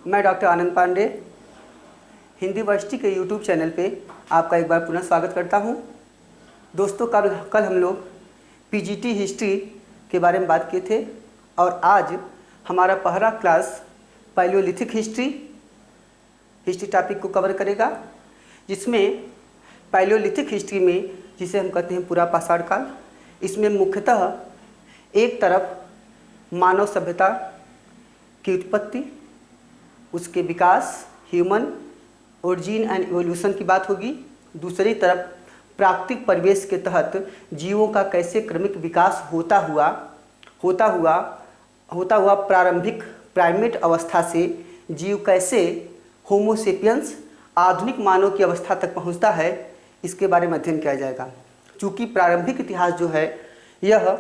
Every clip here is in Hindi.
मैं डॉक्टर आनंद पांडे हिंदी यूनिवर्सिटी के यूट्यूब चैनल पे आपका एक बार पुनः स्वागत करता हूं। दोस्तों, कल हम लोग पीजीटी हिस्ट्री के बारे में बात किए थे और आज हमारा पहला क्लास पैलियोलिथिक हिस्ट्री टॉपिक को कवर करेगा, जिसमें पैलियोलिथिक हिस्ट्री में, जिसे हम कहते हैं पूरा पाषाण काल, इसमें मुख्यतः एक तरफ मानव सभ्यता की उत्पत्ति, उसके विकास, ह्यूमन ओरिजिन एंड इवोल्यूशन की बात होगी। दूसरी तरफ प्राकृतिक परिवेश के तहत जीवों का कैसे क्रमिक विकास होता हुआ प्रारंभिक प्राइमेट अवस्था से जीव कैसे होमोसेपियंस आधुनिक मानव की अवस्था तक पहुंचता है, इसके बारे में अध्ययन किया जाएगा। चूँकि प्रारंभिक इतिहास जो है यह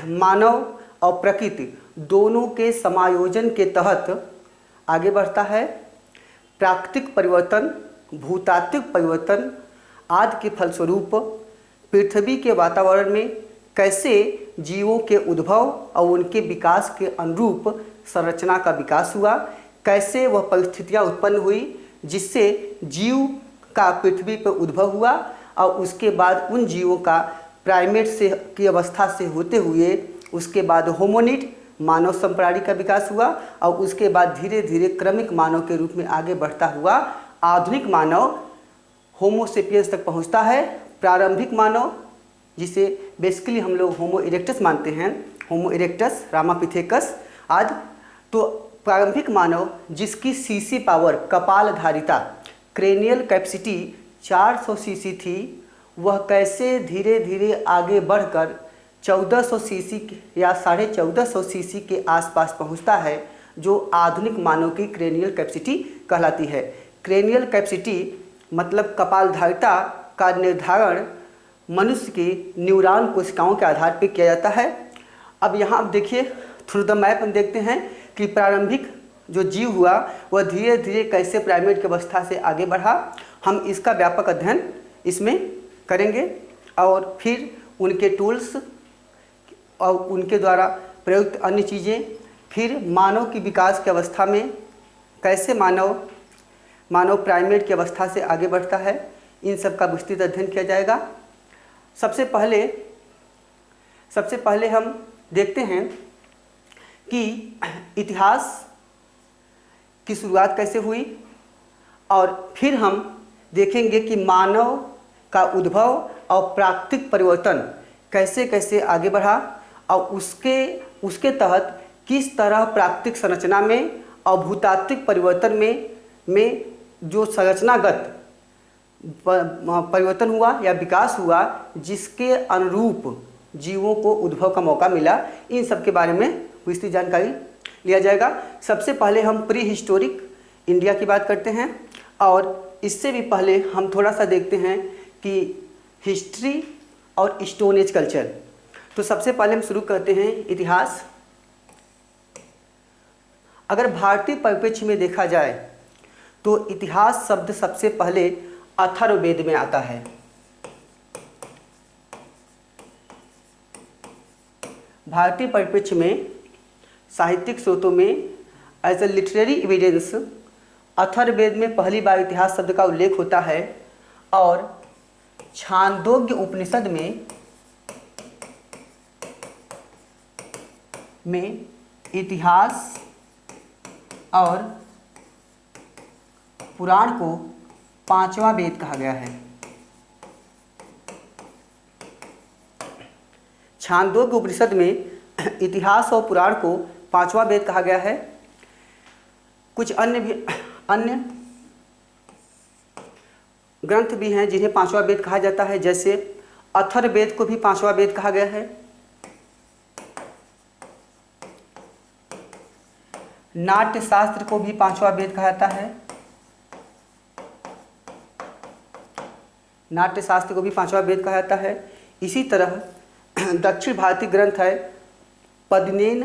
मानव और प्रकृति दोनों के समायोजन के तहत आगे बढ़ता है। प्राकृतिक परिवर्तन, भूतात्विक परिवर्तन आदि के फलस्वरूप पृथ्वी के वातावरण में कैसे जीवों के उद्भव और उनके विकास के अनुरूप संरचना का विकास हुआ, कैसे वह परिस्थितियाँ उत्पन्न हुई जिससे जीव का पृथ्वी पर उद्भव हुआ और उसके बाद उन जीवों का प्राइमेट से की अवस्था से होते हुए उसके बाद होमोनिड मानव संप्राणी का विकास हुआ और उसके बाद धीरे धीरे क्रमिक मानव के रूप में आगे बढ़ता हुआ आधुनिक मानव होमोसेपियंस तक पहुंचता है। प्रारंभिक मानव, जिसे बेसिकली हम लोग होमो इरेक्टस मानते हैं, होमो इरेक्टस, रामापिथेकस आदि, तो प्रारंभिक मानव जिसकी सीसी पावर, कपालधारिता, क्रेनियल कैपेसिटी 400 सीसी थी, वह कैसे धीरे धीरे आगे बढ़कर 1400 सीसी या 1450 सीसी के आसपास पहुंचता है, जो आधुनिक मानव की क्रेनियल कैपेसिटी कहलाती है। क्रेनियल कैपेसिटी मतलब कपालधारिता का निर्धारण मनुष्य की न्यूरॉन कोशिकाओं के आधार पर किया जाता है। अब यहाँ आप देखिए, थ्रू द मैप हम देखते हैं कि प्रारंभिक जो जीव हुआ वह धीरे धीरे कैसे प्राइमेट की अवस्था से आगे बढ़ा। हम इसका व्यापक अध्ययन इसमें करेंगे और फिर उनके टूल्स और उनके द्वारा प्रयुक्त अन्य चीज़ें, फिर मानव की विकास की अवस्था में कैसे मानव प्राइमेट की अवस्था से आगे बढ़ता है, इन सब का विस्तृत अध्ययन किया जाएगा। सबसे पहले हम देखते हैं कि इतिहास की शुरुआत कैसे हुई और फिर हम देखेंगे कि मानव का उद्भव और प्राकृतिक परिवर्तन कैसे कैसे आगे बढ़ा और उसके तहत किस तरह प्राकृतिक संरचना में और भूतात्विक परिवर्तन में जो संरचनागत परिवर्तन हुआ या विकास हुआ जिसके अनुरूप जीवों को उद्भव का मौका मिला, इन सब के बारे में विस्तृत जानकारी लिया जाएगा। सबसे पहले हम प्री हिस्टोरिक इंडिया की बात करते हैं और इससे भी पहले हम थोड़ा सा देखते हैं कि हिस्ट्री और स्टोन एज कल्चर। तो सबसे पहले हम शुरू करते हैं इतिहास। अगर भारतीय परिप्रेक्ष्य में देखा जाए तो इतिहास शब्द सबसे पहले अथर्ववेद में आता है। भारतीय परिप्रेक्ष्य में साहित्यिक स्रोतों में as a literary evidence Atharvaveda में पहली बार इतिहास शब्द का उल्लेख होता है और छांदोग्य उपनिषद में इतिहास और पुराण को पांचवा वेद कहा गया है। छांदोग्य उपनिषद में इतिहास और पुराण को पांचवा वेद कहा गया है। कुछ अन्य ग्रंथ भी हैं जिन्हें पांचवा वेद कहा जाता है, जैसे अथर्ववेद को भी पांचवा वेद कहा गया है। नाट्य शास्त्र को भी पांचवा वेद कहा जाता है। नाट्य शास्त्र को भी पांचवा वेद कहा जाता है। इसी तरह दक्षिण भारतीय ग्रंथ है पद्यनेन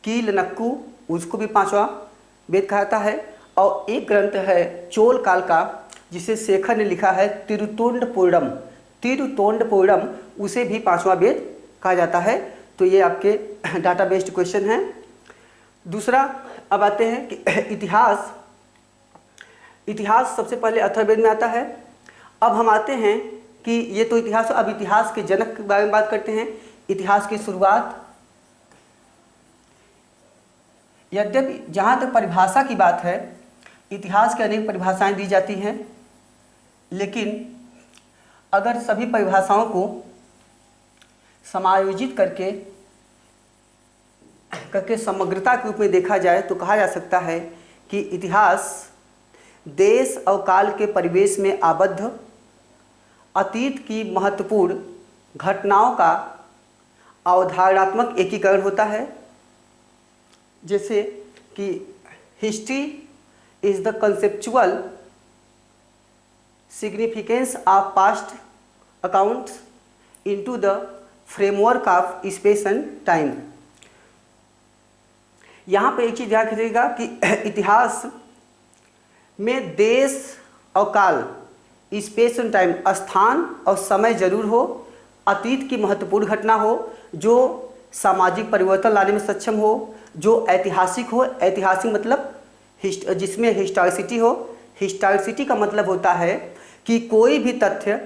कीलनक्कु, उसको भी पांचवा वेद कहा जाता है। और एक ग्रंथ है चोल काल का जिसे शेखर ने लिखा है तिरुतोंडपुरम, उसे भी पांचवा वेद कहा जाता है। तो ये आपके डाटा बेस्ड क्वेश्चन हैं। दूसरा अब आते हैं कि इतिहास सबसे पहले अथर्ववेद में आता है। अब हम आते हैं कि ये तो इतिहास, अब इतिहास के जनक के बारे में बात करते हैं। इतिहास की शुरुआत, यद्यपि जहाँ तक परिभाषा की बात है, इतिहास की अनेक परिभाषाएं दी जाती हैं, लेकिन अगर सभी परिभाषाओं को समायोजित करके समग्रता के रूप में देखा जाए तो कहा जा सकता है कि इतिहास देश और काल के परिवेश में आबद्ध अतीत की महत्वपूर्ण घटनाओं का अवधारणात्मक एकीकरण होता है। जैसे कि history is the conceptual significance of past accounts into the framework of space and time. यहाँ पे एक चीज़ ध्यान रखिएगा कि इतिहास में देश और काल, स्पेस एंड टाइम, स्थान और समय जरूर हो, अतीत की महत्वपूर्ण घटना हो जो सामाजिक परिवर्तन लाने में सक्षम हो, जो ऐतिहासिक हो। ऐतिहासिक मतलब जिसमें हिस्टोरिसिटी हो। हिस्टोरिसिटी का मतलब होता है कि कोई भी तथ्य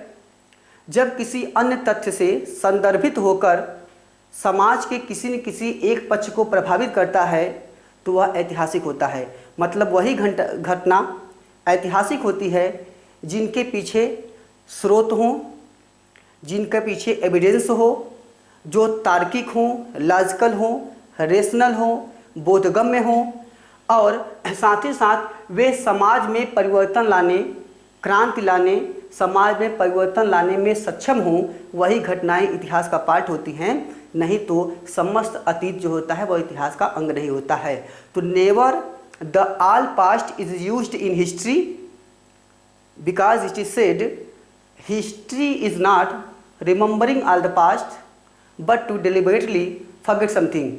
जब किसी अन्य तथ्य से संदर्भित होकर समाज के किसी न किसी एक पक्ष को प्रभावित करता है तो वह ऐतिहासिक होता है। मतलब वही घटना ऐतिहासिक होती है जिनके पीछे स्रोत हों, जिनके पीछे एविडेंस हो, जो तार्किक हों, लॉजिकल हों, रेशनल हों, बोधगम्य हों और साथ ही साथ वे समाज में परिवर्तन लाने, क्रांति लाने, समाज में परिवर्तन लाने में सक्षम हों। वही घटनाएं इतिहास का पार्ट होती हैं, नहीं तो समस्त अतीत जो होता है वह इतिहास का अंग नहीं होता है। तो never the all past is used in history because it is said history is not remembering all the past but to deliberately forget something.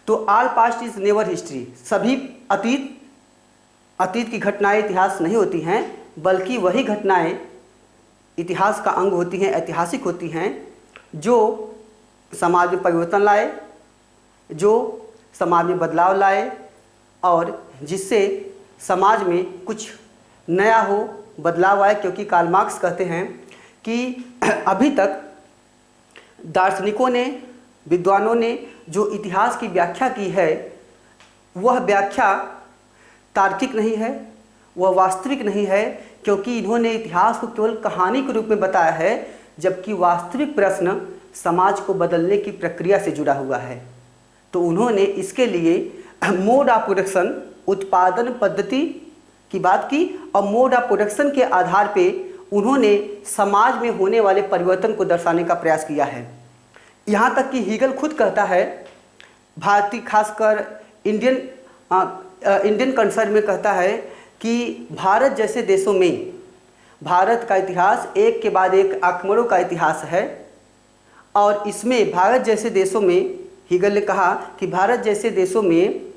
तो all past is never history. सभी अतीत की घटनाएं इतिहास नहीं होती हैं, बल्कि वही घटनाएं इतिहास का अंग होती हैं, ऐतिहासिक होती हैं, जो समाज में परिवर्तन लाए, जो समाज में बदलाव लाए और जिससे समाज में कुछ नया हो, बदलाव आए। क्योंकि कार्ल मार्क्स कहते हैं कि अभी तक दार्शनिकों ने, विद्वानों ने जो इतिहास की व्याख्या की है वह व्याख्या तार्किक नहीं है, वह वास्तविक नहीं है, क्योंकि इन्होंने इतिहास को केवल कहानी के रूप में बताया है, जबकि वास्तविक प्रश्न समाज को बदलने की प्रक्रिया से जुड़ा हुआ है। तो उन्होंने इसके लिए मोड ऑफ प्रोडक्शन, उत्पादन पद्धति की बात की और मोड ऑफ प्रोडक्शन के आधार पे उन्होंने समाज में होने वाले परिवर्तन को दर्शाने का प्रयास किया है। यहाँ तक कि हीगल खुद कहता है, भारतीय खासकर इंडियन कंसर्न में कहता है कि भारत जैसे देशों में भारत का इतिहास एक के बाद एक आक्रमणों का इतिहास है और इसमें भारत जैसे देशों में, हीगल ने कहा कि भारत जैसे देशों में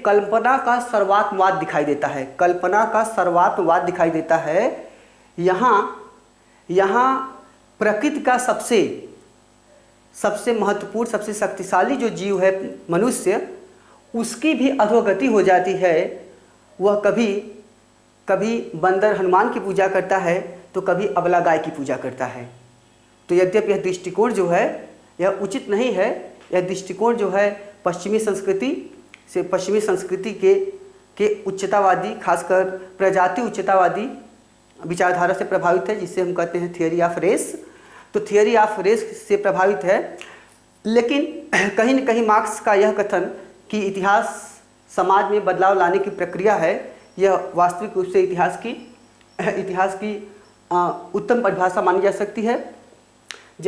कल्पना का सर्वात्मवाद दिखाई देता है। कल्पना का सर्वात्मवाद दिखाई देता है। यहाँ प्रकृति का सबसे महत्वपूर्ण, सबसे शक्तिशाली जो जीव है मनुष्य, उसकी भी अधोगति हो जाती है। वह कभी बंदर हनुमान की पूजा करता है तो कभी अबला गाय की पूजा करता है। तो यद्यपि यह दृष्टिकोण जो है यह उचित नहीं है। यह दृष्टिकोण जो है पश्चिमी संस्कृति के उच्चतावादी, खासकर प्रजाति उच्चतावादी विचारधारा से प्रभावित है, जिसे हम कहते हैं थियरी ऑफ रेस। तो थियरी ऑफ रेस से प्रभावित है। लेकिन कहीं न कहीं मार्क्स का यह कथन कि इतिहास समाज में बदलाव लाने की प्रक्रिया है, यह वास्तविक रूप से इतिहास की उत्तम परिभाषा मानी जा सकती है।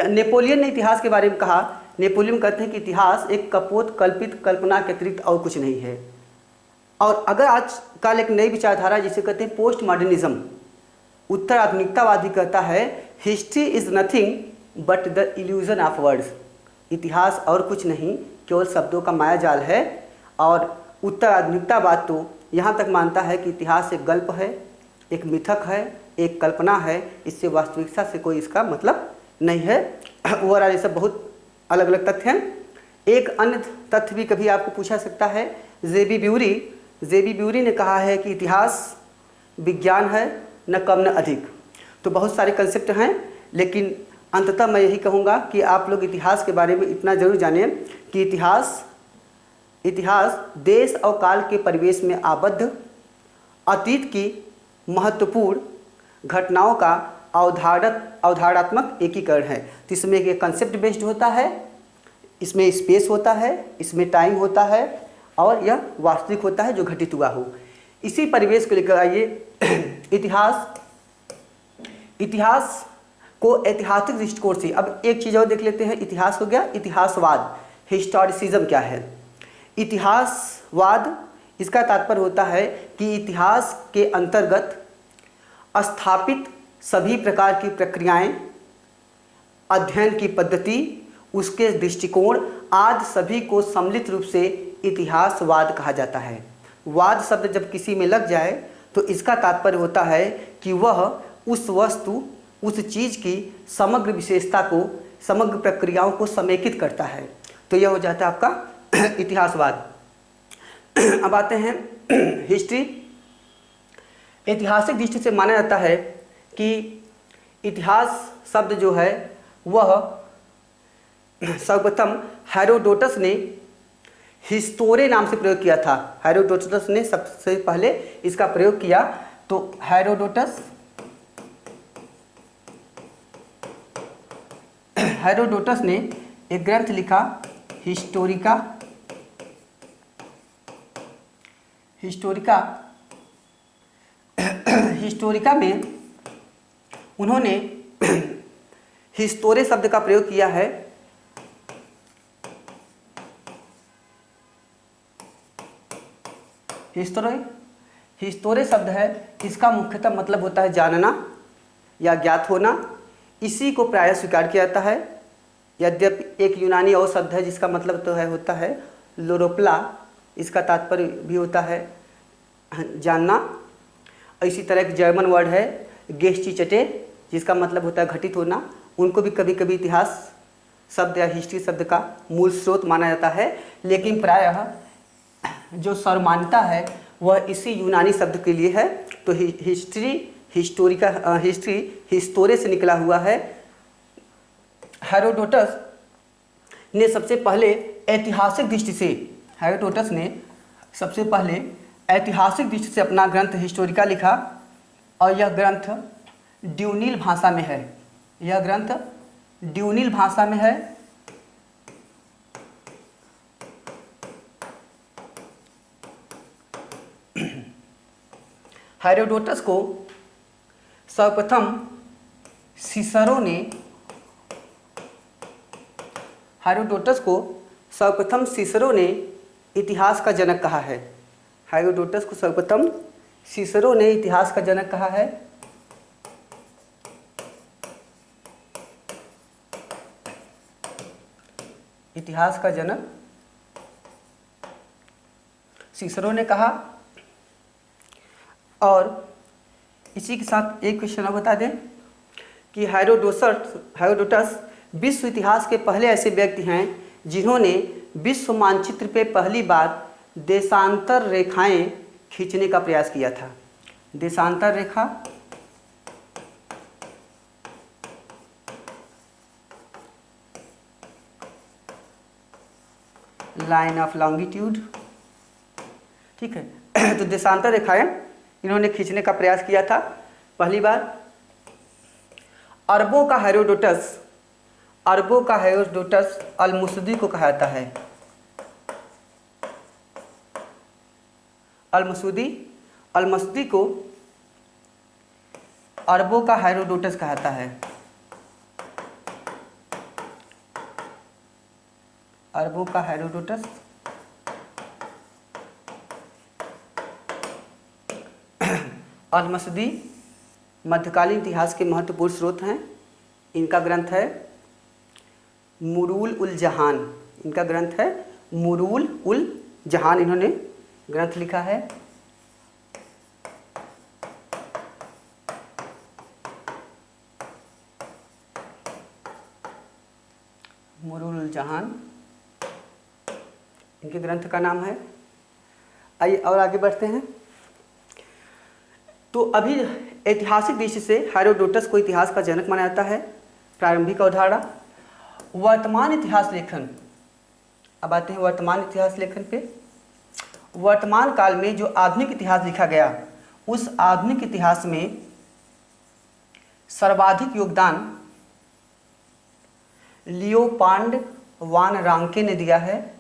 नेपोलियन ने इतिहास के बारे में कहा, नेपोलियन कहते हैं कि इतिहास एक कपोत कल्पित कल्पना के अतिरिक्त और कुछ नहीं है। और अगर आजकल एक नई विचारधारा जिसे कहते हैं पोस्ट मॉडर्निज्म, उत्तर आधुनिकतावादी कहता है history is nothing but the illusion of words. इतिहास और कुछ नहीं, केवल शब्दों का मायाजाल है। और उत्तर आधुनिकतावाद तो यहाँ तक मानता है कि इतिहास एक गल्प है, एक मिथक है, एक कल्पना है, इससे वास्तविकता से कोई इसका मतलब नहीं है। ओवरऑल ये सब बहुत अलग अलग तथ्य हैं। एक अन्य तथ्य भी कभी आपको पूछा सकता है जेबी ब्यूरी ने कहा है कि इतिहास विज्ञान है, न कम न अधिक। तो बहुत सारे कंसेप्ट हैं, लेकिन अंततः मैं यही कहूँगा कि आप लोग इतिहास के बारे में इतना जरूर जानें कि इतिहास देश और काल के परिवेश में आबद्ध अतीत की महत्वपूर्ण घटनाओं का अवधारणात्मक एकीकरण है। तो इसमें एक कंसेप्ट बेस्ड होता है, इसमें स्पेस होता है, इसमें टाइम होता है, और यह वास्तविक होता है जो घटित हुआ हो। इसी परिवेश को लेकर आइए इतिहास को ऐतिहासिक दृष्टिकोण से, अब एक चीज़ और देख लेते हैं। इतिहास हो गया इतिहासवाद, हिस्टोरिसिज्म क्या है। इतिहासवाद, इसका तात्पर्य होता है कि इतिहास के अंतर्गत स्थापित सभी प्रकार की प्रक्रियाएं, अध्ययन की पद्धति, उसके दृष्टिकोण आदि सभी को सम्मिलित रूप से इतिहासवाद कहा जाता है। वाद शब्द जब किसी में लग जाए तो इसका तात्पर्य होता है कि वह उस वस्तु, उस चीज़ की समग्र विशेषता को, समग्र प्रक्रियाओं को समेकित करता है। तो यह हो जाता है आपका इतिहासवाद। अब आते हैं हिस्ट्री। ऐतिहासिक दृष्टि से माना जाता है कि इतिहास शब्द जो है वह सर्वप्रथम हेरोडोटस ने हिस्टोरे नाम से प्रयोग किया था। हेरोडोटस ने सबसे पहले इसका प्रयोग किया। तो हेरोडोटस ने एक ग्रंथ लिखा हिस्टोरिका में उन्होंने हिस्टोरे शब्द का प्रयोग किया है। हिस्टोरे शब्द है, इसका मुख्यतः मतलब होता है जानना या ज्ञात होना। इसी को प्रायः स्वीकार किया जाता है। यद्यपि एक यूनानी और शब्द है जिसका मतलब तो होता है लोरोप्ला, इसका तात्पर्य भी होता है जानना। इसी तरह एक जर्मन वर्ड है गेस्टीचटे, जिसका मतलब होता है घटित होना। उनको भी कभी कभी इतिहास शब्द या हिस्ट्री शब्द का मूल स्रोत माना जाता है, लेकिन प्रायः जो सर्वमान्यता है वह इसी यूनानी शब्द के लिए है। तो हिस्ट्री हिस्टोरे से निकला हुआ है। हेरोडोटस ने सबसे पहले ऐतिहासिक दृष्टि से अपना ग्रंथ हिस्टोरिका लिखा, और यह ग्रंथ ड्यूनील भाषा में है। हेरोडोटस को सर्वप्रथम सिसरो ने इतिहास का जनक कहा है। इतिहास का जनक सिसरो ने कहा। और इसी के साथ एक क्वेश्चन और बता दें कि हेरोडोटस विश्व इतिहास के पहले ऐसे व्यक्ति हैं जिन्होंने विश्व मानचित्र पे पहली बार देशांतर रेखाएं खींचने का प्रयास किया था। देशांतर रेखा, लाइन ऑफ लॉन्गिट्यूड, ठीक है। तो देशांतर रेखाएं इन्होंने खींचने का प्रयास किया था पहली बार। अरबों का हेरोडोटस अल-मुसदी को कहा जाता है। अल-मुसदी को अरबों का हेरोडोटस कहता है। अरबों का हेरोडोटस। अल-मुसदी मध्यकालीन इतिहास के महत्वपूर्ण स्रोत हैं। इनका ग्रंथ है मुरूल उल जहान। इन्होंने ग्रंथ लिखा है। मुरूल उल जहान इनके ग्रंथ का नाम है। आइए और आगे बढ़ते हैं। तो अभी ऐतिहासिक दृष्टि से हेरोडोटस को इतिहास का जनक माना जाता है। प्रारंभिक अवधारणा। वर्तमान इतिहास लेखन। अब आते हैं वर्तमान इतिहास लेखन पे। वर्तमान काल में जो आधुनिक इतिहास लिखा गया, उस आधुनिक इतिहास में सर्वाधिक योगदान लियोपाल्ड वान रांके ने दिया है।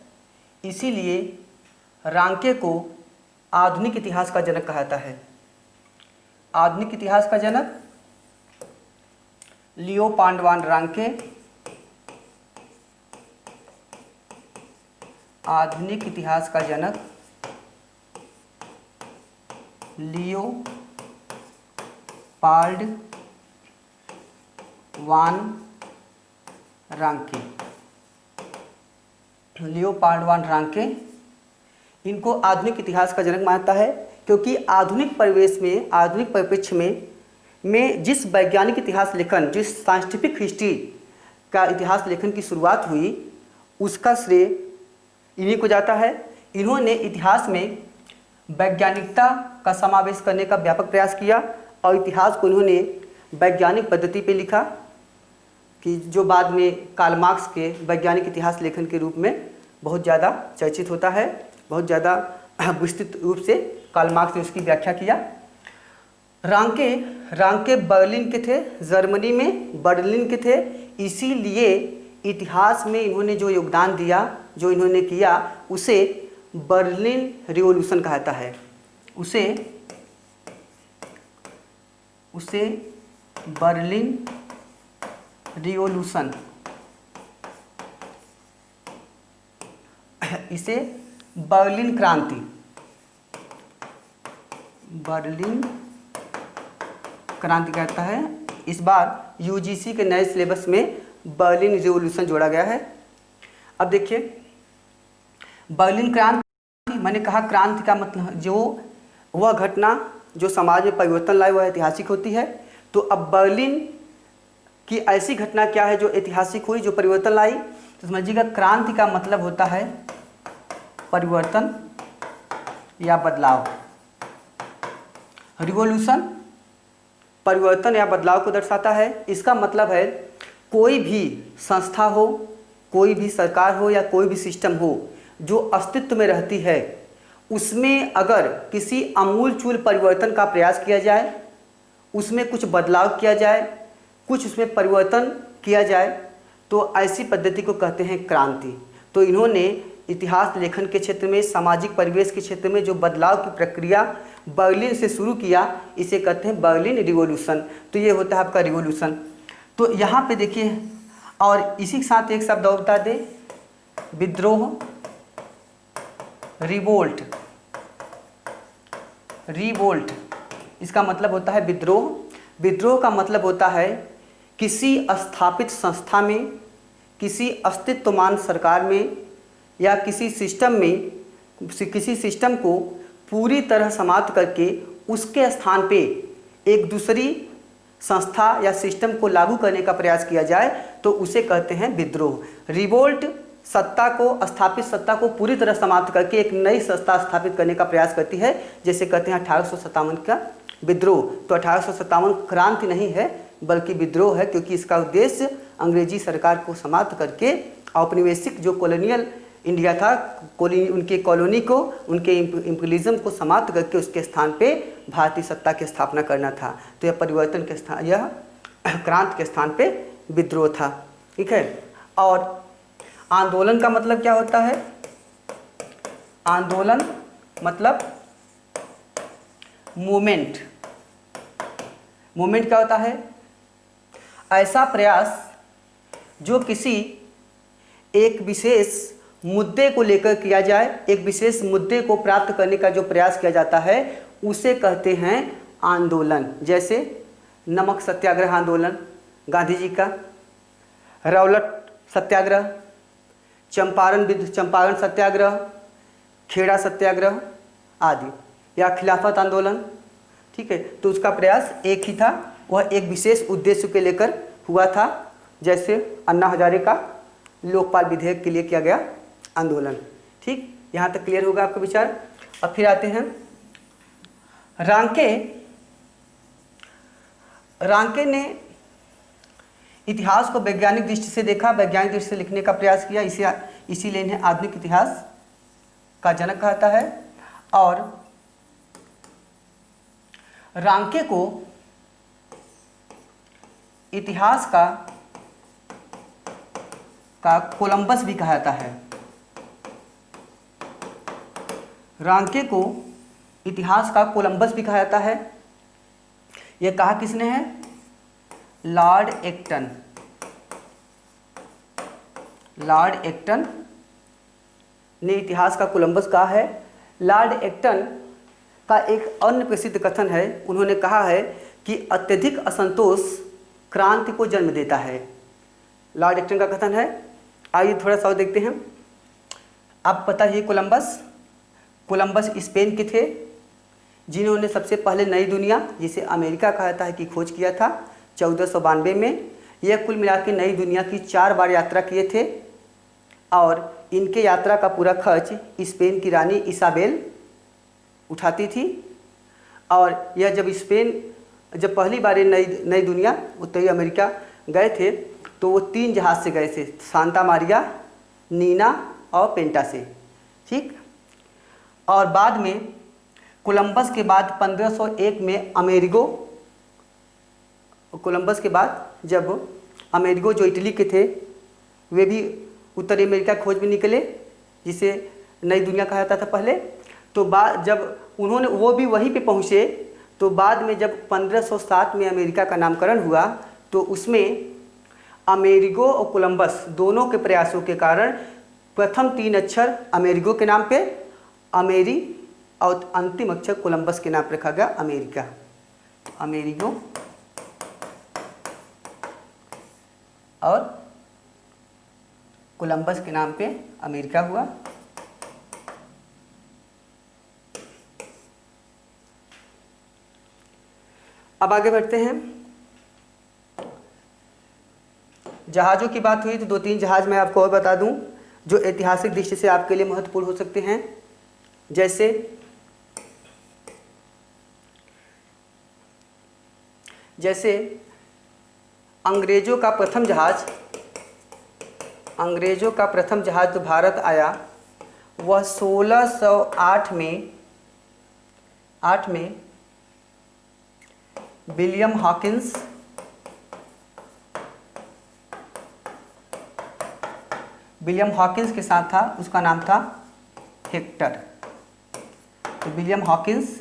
इसीलिए रांके को आधुनिक इतिहास का जनक कहा जाता है। आधुनिक इतिहास का जनक लियोपाल्ड वान रांके। आधुनिक इतिहास का जनक लियोपाल्ड वान रांके। लियोपाल्ड वान रांके इनको आधुनिक इतिहास का जनक मानता है, क्योंकि आधुनिक परिवेश में, आधुनिक परिप्रेक्ष्य में जिस वैज्ञानिक इतिहास लेखन, जिस साइंटिफिक हिस्ट्री का इतिहास लेखन की शुरुआत हुई, उसका श्रेय इन्हीं को जाता है। इन्होंने इतिहास में वैज्ञानिकता का समावेश करने का व्यापक प्रयास किया और इतिहास को इन्होंने वैज्ञानिक पद्धति पे लिखा, कि जो बाद में कार्ल मार्क्स के वैज्ञानिक इतिहास लेखन के रूप में बहुत ज़्यादा चर्चित होता है। बहुत ज़्यादा विस्तृत रूप से कार्ल मार्क्स ने उसकी व्याख्या किया। रांके बर्लिन के थे, जर्मनी में बर्लिन के थे। इसीलिए इतिहास में इन्होंने जो योगदान दिया, जो इन्होंने किया, उसे बर्लिन रिवॉल्यूशन कहा जाता है। उसे बर्लिन रिवॉल्यूशन, इसे बर्लिन क्रांति, बर्लिन क्रांति कहता है। इस बार यूजीसी के नए सिलेबस में बर्लिन रिवॉल्यूशन जोड़ा गया है। अब देखिए, बर्लिन क्रांति, मैंने कहा क्रांति का मतलब जो वह घटना जो समाज में परिवर्तन लाए वह ऐतिहासिक होती है। तो अब बर्लिन की ऐसी घटना क्या है जो ऐतिहासिक हुई, जो परिवर्तन लाई? तो समझिएगा, क्रांति का मतलब होता है परिवर्तन या बदलाव। रिवॉल्यूशन परिवर्तन या बदलाव को दर्शाता है। इसका मतलब है कोई भी संस्था हो, कोई भी सरकार हो या कोई भी सिस्टम हो जो अस्तित्व में रहती है, उसमें अगर किसी आमूलचूल परिवर्तन का प्रयास किया जाए, उसमें कुछ बदलाव किया जाए, कुछ उसमें परिवर्तन किया जाए, तो ऐसी पद्धति को कहते हैं क्रांति। तो इन्होंने इतिहास लेखन के क्षेत्र में, सामाजिक परिवेश के क्षेत्र में जो बदलाव की प्रक्रिया बर्लिन से शुरू किया, इसे कहते हैं बर्लिन रिवॉल्यूशन। तो ये होता है आपका रिवॉल्यूशन। तो यहाँ पे देखिए, और इसी के साथ एक शब्द और बता दें, विद्रोह, रिवोल्ट। रिवोल्ट इसका मतलब होता है विद्रोह। विद्रोह का मतलब होता है किसी स्थापित संस्था में, किसी अस्तित्वमान सरकार में या किसी सिस्टम में, किसी सिस्टम को पूरी तरह समाप्त करके उसके स्थान पे एक दूसरी संस्था या सिस्टम को लागू करने का प्रयास किया जाए, तो उसे कहते हैं विद्रोह। रिवोल्ट सत्ता को, स्थापित सत्ता को पूरी तरह समाप्त करके एक नई सत्ता स्थापित करने का प्रयास करती है, जैसे कहते हैं 1857 का विद्रोह। तो 1857 क्रांति नहीं है बल्कि विद्रोह है, क्योंकि इसका उद्देश्य अंग्रेजी सरकार को समाप्त करके औपनिवेशिक जो कॉलोनियल इंडिया था, उनके कॉलोनी को, उनके इम्पीरियलिज्म को समाप्त करके उसके स्थान पे भारतीय सत्ता की स्थापना करना था। तो यह परिवर्तन के स्थान, यह क्रांति के स्थान पे विद्रोह था। ठीक है। और आंदोलन का मतलब क्या होता है? आंदोलन मतलब मूवमेंट। मूवमेंट क्या होता है? ऐसा प्रयास जो किसी एक विशेष मुद्दे को लेकर किया जाए, एक विशेष मुद्दे को प्राप्त करने का जो प्रयास किया जाता है, उसे कहते हैं आंदोलन। जैसे नमक सत्याग्रह आंदोलन गांधी जी का, रौलट सत्याग्रह, चंपारण सत्याग्रह, खेड़ा सत्याग्रह आदि, या खिलाफत आंदोलन। ठीक है। तो उसका प्रयास एक ही था, वह एक विशेष उद्देश्य के लेकर हुआ था। जैसे अन्ना हजारे का लोकपाल विधेयक के लिए किया गया आंदोलन। ठीक, यहाँ तक क्लियर होगा आपका विचार। अब फिर आते हैं रांके। रांके ने इतिहास को वैज्ञानिक दृष्टि से देखा, वैज्ञानिक दृष्टि से लिखने का प्रयास किया, इसीलिए इन्हें आधुनिक इतिहास का जनक कहता है। और रांके को इतिहास का कोलंबस भी कहा जाता है। रांके को इतिहास का कोलंबस भी कहा जाता है। यह कहा किसने है? Lord Acton. लॉर्ड एक्टन ने इतिहास का कोलंबस कहा है। लॉर्ड एक्टन का एक अन्य प्रसिद्ध कथन है, उन्होंने कहा है कि अत्यधिक असंतोष क्रांति को जन्म देता है। लॉर्ड एक्टन का कथन है। आइए थोड़ा सा और देखते हैं। आप पता है कोलंबस स्पेन के थे, जिन्होंने सबसे पहले नई दुनिया, जिसे अमेरिका कहा जाता है, की खोज किया था 1492 में। यह कुल मिला के नई दुनिया की 4 बार यात्रा किए थे और इनके यात्रा का पूरा खर्च स्पेन की रानी इसाबेल उठाती थी। और यह जब पहली बार नई दुनिया उत्तरी अमेरिका गए थे तो वो 3 जहाज़ से गए थे, सांता मारिया, नीना और पेंटा से, ठीक। और बाद में कोलंबस के बाद 1501 में कोलंबस के बाद जब अमेरिगो जो इटली के थे, वे भी उत्तरी अमेरिका खोज में निकले, जिसे नई दुनिया कहा जाता था पहले। तो जब वो भी वहीं पे पहुँचे, तो बाद में जब 1507 में अमेरिका का नामकरण हुआ तो उसमें अमेरिगो और कोलंबस दोनों के प्रयासों के कारण प्रथम 3 अक्षर अमेरिगो के नाम पे अमेरी और अंतिम अक्षर कोलंबस के नाम पर रखा गया अमेरिका। अमेरिगो और कोलंबस के नाम पे अमेरिका हुआ। अब आगे बढ़ते हैं। जहाज़ों की बात हुई तो 2-3 जहाज़ मैं आपको और बता दूं जो ऐतिहासिक दृष्टि से आपके लिए महत्वपूर्ण हो सकते हैं। जैसे अंग्रेज़ों का प्रथम जहाज़ जो भारत आया वह 1608 में विलियम हॉकिंस के साथ था। उसका नाम था हेक्टर। तो विलियम हॉकिंस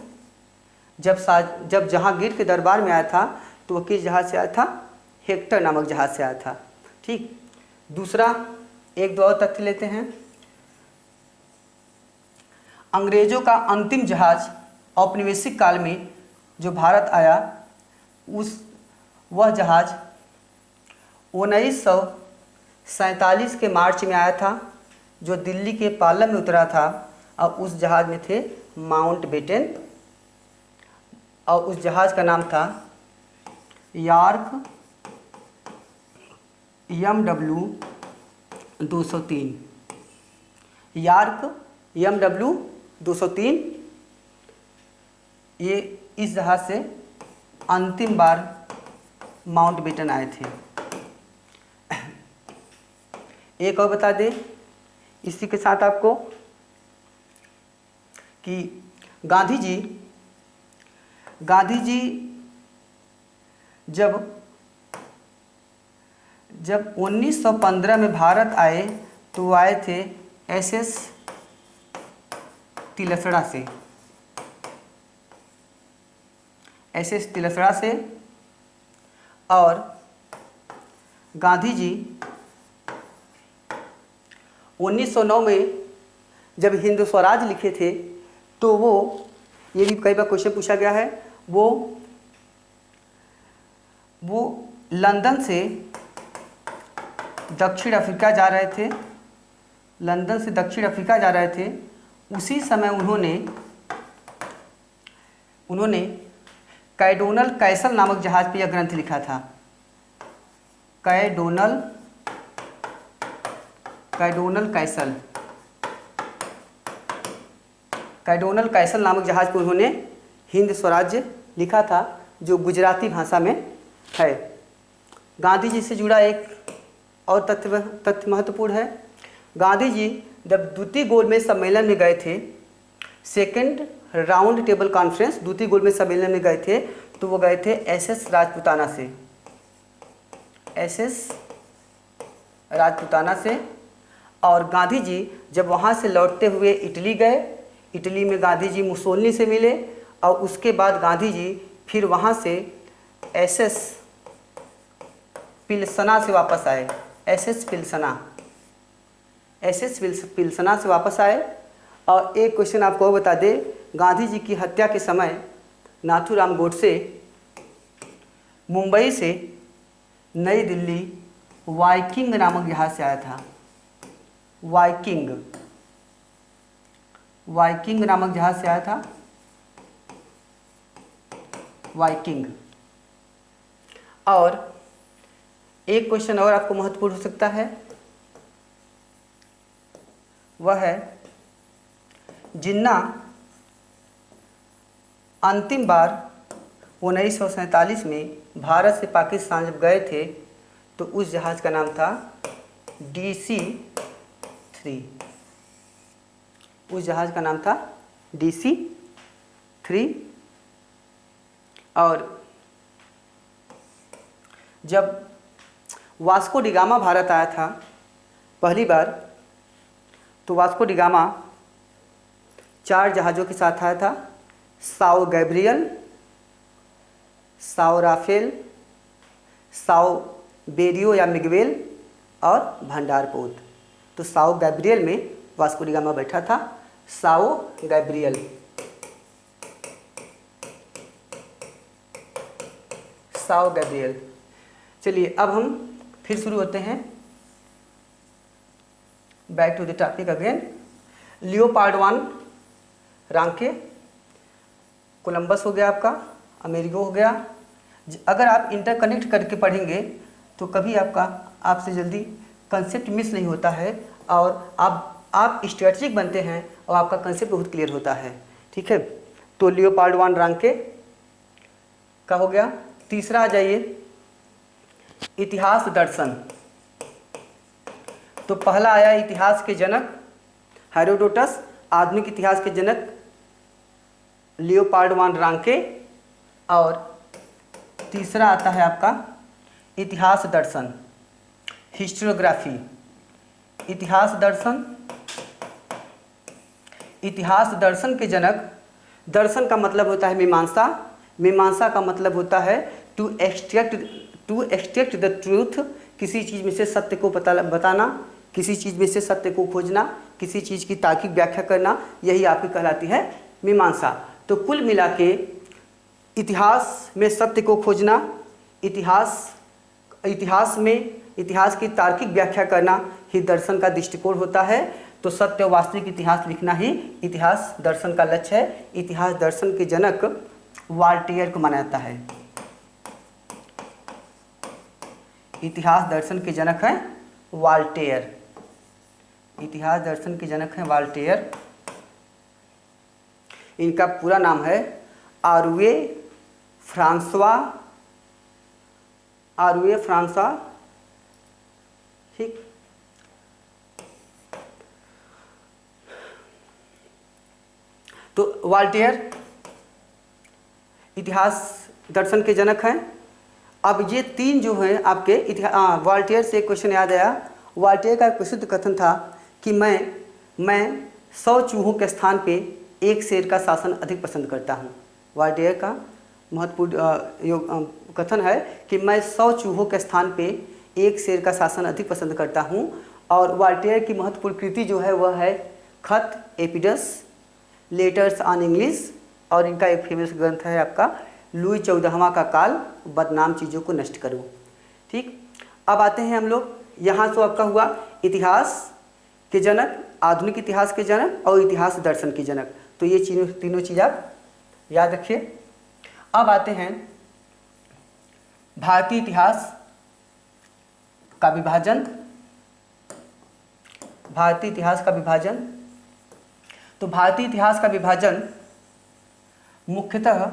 जब जहांगीर के दरबार में आया था तो वह किस जहाज़ से आया था? हेक्टर नामक जहाज़ से आया था, ठीक। दूसरा, 1-2 और तथ्य लेते हैं। अंग्रेज़ों का अंतिम जहाज़ औपनिवेशिक काल में जो भारत आया वह जहाज़ 1947 के मार्च में आया था, जो दिल्ली के पालम में उतरा था। और उस जहाज़ में थे माउंटबेटन और उस जहाज़ का नाम था यॉर्क MW 203। York MW 203। ये इस जहाज़ से अंतिम बार माउंटबेटन आए थे। एक और बता दें इसी के साथ आपको कि गांधी जी जब 1915 में भारत आए तो वो आए थे SS तिलसड़ा से। और गांधी जी 1909 में जब हिंद स्वराज लिखे थे तो वो, ये भी कई बार क्वेश्चन पूछा गया है, वो लंदन से दक्षिण अफ्रीका जा रहे थे। उसी समय उन्होंने कैडोनल कैसल नामक जहाज़ पर यह ग्रंथ लिखा था। कैडोनल कैडोनल कैसल नामक जहाज पर उन्होंने हिंद स्वराज्य लिखा था, जो गुजराती भाषा में है। गांधी जी से जुड़ा एक और तथ्य महत्वपूर्ण है। गांधी जी जब द्वितीय गोलमेज सम्मेलन में गए थे, सेकंड राउंड टेबल कॉन्फ्रेंस, द्वितीय गोलमेज सम्मेलन में गए थे, तो वो गए थे एसएस राजपुताना से, एसएस राजपुताना से। और गांधी जी जब वहाँ से लौटते हुए इटली गए, इटली में गांधी जी मुसोलिनी से मिले, और उसके बाद गांधी जी फिर वहाँ से एसएस पिल्सना से वापस आए, एसएस पिल्सना से वापस आए। और एक क्वेश्चन आपको बता दे, गांधी जी की हत्या के समय नाथूराम गोडसे मुंबई से नई दिल्ली वाइकिंग नामक जहाज से आया था, वाइकिंग नामक जहाज से आया था, वाइकिंग। और एक क्वेश्चन और आपको महत्वपूर्ण हो सकता है, वह है जिन्ना अंतिम बार 1947 में भारत से पाकिस्तान जब गए थे, तो उस जहाज़ का नाम था DC-3, उस जहाज़ का नाम था DC-3। और जब वास्को डी गामा भारत आया था पहली बार, तो वास्को डी गामा 4 जहाज़ों के साथ आया था, Sao Gabriel, Sao Raphael, Sao Berrio या मिगवेल और भंडारपोत। तो साओ गैब्रियल में वास्को डी गामा बैठा था, साओ गैब्रियल। Sao Gabriel. चलिए अब हम फिर शुरू होते हैं, back to the topic again. Leopold 1 Ranke, Columbus हो गया आपका, अमेरिगो हो गया। अगर आप इंटरकनेक्ट करके पढ़ेंगे तो कभी आपसे जल्दी कंसेप्ट मिस नहीं होता है, और आप स्ट्रेटजिक बनते हैं और आपका कंसेप्ट बहुत क्लियर होता है। ठीक है, तो लियोपार्ड 1 रांके का हो गया। तीसरा आ जाइए, इतिहास दर्शन। तो पहला आया इतिहास के जनक हेरोडोटस, आधुनिक इतिहास के जनक लियोपार्ड 1 रांके। और तीसरा आता है आपका इतिहास दर्शन, हिस्टोग्राफी। इतिहास दर्शन, इतिहास दर्शन के जनक, दर्शन का मतलब होता है मीमांसा, मीमांसा का मतलब होता है टू एक्सट्रैक्ट द ट्रूथ, किसी चीज़ में से सत्य को बताना, किसी चीज़ में से सत्य को खोजना, किसी चीज़ की तार्किक व्याख्या करना, यही आपकी कहलाती है मीमांसा। तो कुल मिला के इतिहास में सत्य को खोजना, इतिहास में इतिहास की तार्किक व्याख्या करना ही दर्शन का दृष्टिकोण होता है। तो सत्य और वास्तविक इतिहास लिखना ही इतिहास दर्शन का लक्ष्य है। इतिहास दर्शन के जनक वॉल्टेयर को माना जाता है, इतिहास दर्शन के जनक हैं वॉल्टेयर, इतिहास दर्शन के जनक हैं वॉल्टेयर। इनका पूरा नाम है आरुए फ्रांसवा, ठीक। तो वॉल्टेयर इतिहास दर्शन के जनक हैं। अब ये 3 जो हैं आपके वॉल्टेयर से क्वेश्चन याद आया। वॉल्टेयर का प्रसिद्ध कथन था कि मैं 100 चूहों के स्थान पे एक शेर का शासन अधिक पसंद करता हूँ। वॉल्टेयर का महत्वपूर्ण कथन है कि मैं 100 चूहों के स्थान पे एक शेर का शासन अधिक पसंद करता हूँ। और वॉल्टेयर की महत्वपूर्ण कृति जो है वह है खत एपिडस, लेटर्स ऑन इंग्लिश, और इनका एक फेमस ग्रंथ है आपका लुई 14वां का काल, बदनाम चीज़ों को नष्ट करो। ठीक, अब आते हैं हम लोग, यहाँ से आपका हुआ इतिहास के जनक, आधुनिक इतिहास के जनक और इतिहास दर्शन के जनक। तो ये तीनों चीज़ आप याद रखिए। अब आते हैं भारतीय इतिहास का विभाजन, भारतीय इतिहास का विभाजन। तो भारतीय इतिहास का विभाजन मुख्यतः